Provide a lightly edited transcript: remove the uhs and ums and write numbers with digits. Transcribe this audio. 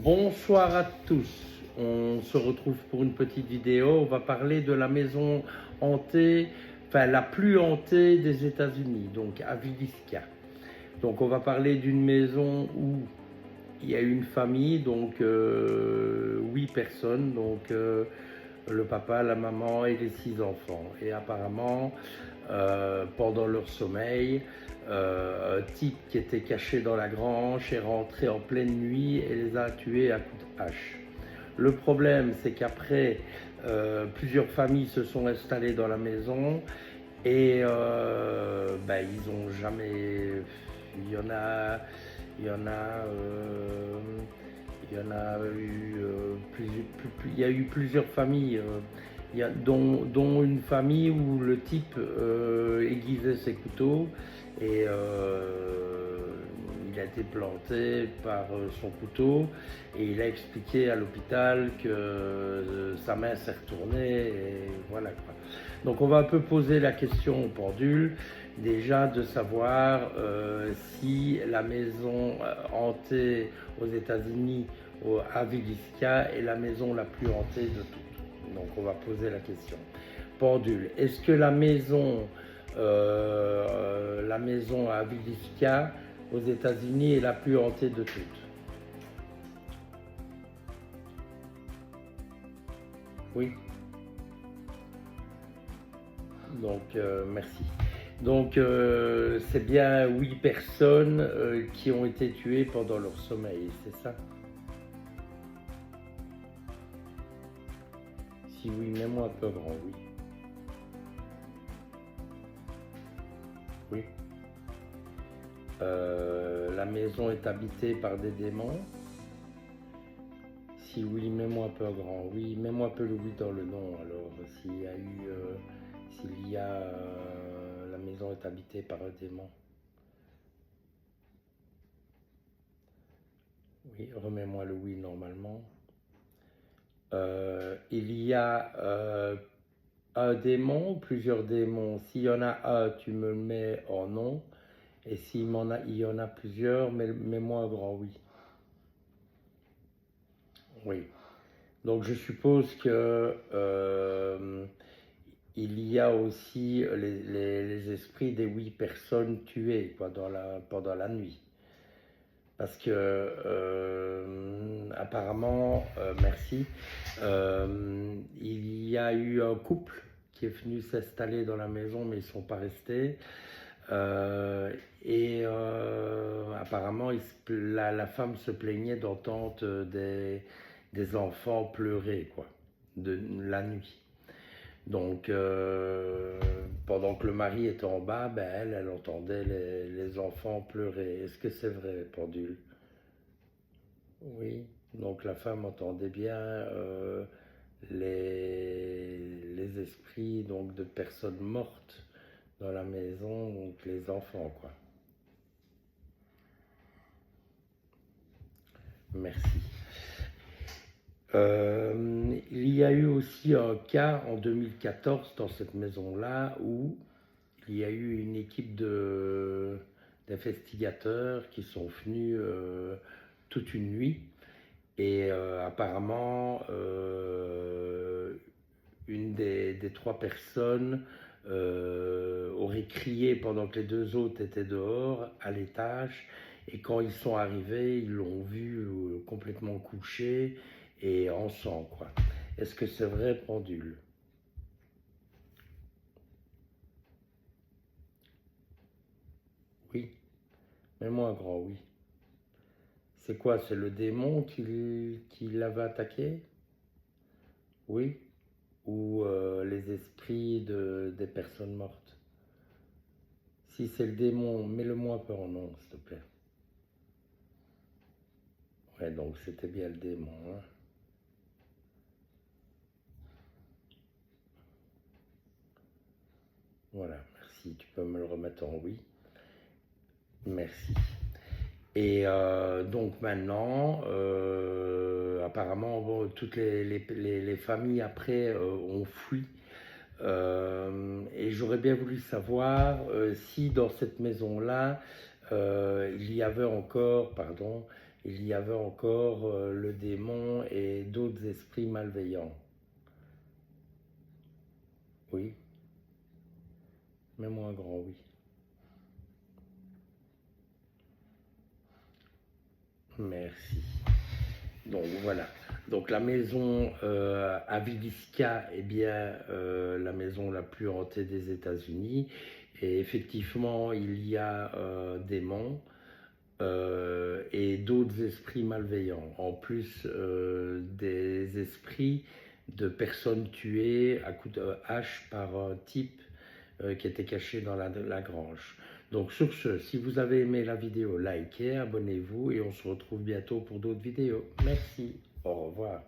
Bonsoir à tous. On se retrouve pour une petite vidéo. On va parler de la maison hantée, enfin la plus hantée des États-Unis, donc à Villisca. Donc on va parler d'une maison où il y a une famille, donc 8 personnes, donc le papa, la maman et les 6 enfants. Et apparemment, pendant leur sommeil, un type qui était caché dans la grange est rentré en pleine nuit et les a tués à coups de hache. Le problème, c'est qu'après, plusieurs familles se sont installées dans la maison et ils ont jamais. Il y en a, il y en a, il y en a eu il y a eu plusieurs familles, dont une famille où le type aiguisait ses couteaux et il a été planté par son couteau et il a expliqué à l'hôpital que sa main s'est retournée et voilà quoi. Donc on va un peu poser la question au pendule, déjà de savoir si la maison hantée aux États-Unis, à Villisca, est la maison la plus hantée de toutes. Donc on va poser la question. Pendule, est-ce que la maison à Villisca aux États-Unis est la plus hantée de toutes? Oui. Donc merci. Donc c'est bien 8 personnes qui ont été tuées pendant leur sommeil, c'est ça? Si oui, mets-moi un peu grand, oui. Oui. La maison est habitée par des démons? Si oui, mets-moi un peu grand, oui. Mets-moi un peu le oui dans le nom, alors. La maison est habitée par un démon. Oui, remets-moi le oui normalement. Il y a un démon, plusieurs démons. S'il y en a un, tu me le mets en non. Et s'il y en a plusieurs, mets-moi un grand oui. Oui. Donc je suppose que il y a aussi les esprits des 8 personnes tuées quoi, pendant la nuit. Parce que apparemment, merci, il y a eu un couple qui est venu s'installer dans la maison, mais ils ne sont pas restés. Apparemment, la femme se plaignait d'entendre des enfants pleurer, quoi, de la nuit. Donc, pendant que le mari était en bas, elle entendait les enfants pleurer. Est-ce que c'est vrai, Pendule? Oui. Donc, la femme entendait bien les esprits donc, de personnes mortes dans la maison, donc les enfants, quoi. Merci. Il y a eu aussi un cas en 2014 dans cette maison-là où il y a eu une équipe d'investigateurs qui sont venus toute une nuit et apparemment une des 3 personnes aurait crié pendant que les 2 autres étaient dehors à l'étage et quand ils sont arrivés ils l'ont vu complètement couché et en sang quoi. Est-ce que c'est vrai, Pendule? Oui. Mets-moi un grand oui. C'est quoi? C'est le démon qui l'avait attaqué? Oui. Ou les esprits des personnes mortes? Si c'est le démon, mets-le-moi un peu en nom, s'il te plaît. Ouais, donc c'était bien le démon. Hein? Voilà, merci. Tu peux me le remettre en oui. Merci. Et donc maintenant, apparemment, bon, toutes les familles après ont fui. Et j'aurais bien voulu savoir si dans cette maison-là, il y avait encore, il y avait encore le démon et d'autres esprits malveillants. Oui, mais moins grand, oui. Merci. Donc voilà. Donc la maison à Villisca est bien la maison la plus hantée des États-Unis. Et effectivement, il y a démons et d'autres esprits malveillants, en plus des esprits de personnes tuées à coups de hache par un type qui était caché dans la grange. Donc sur ce, si vous avez aimé la vidéo, likez, abonnez-vous et on se retrouve bientôt pour d'autres vidéos. Merci, au revoir.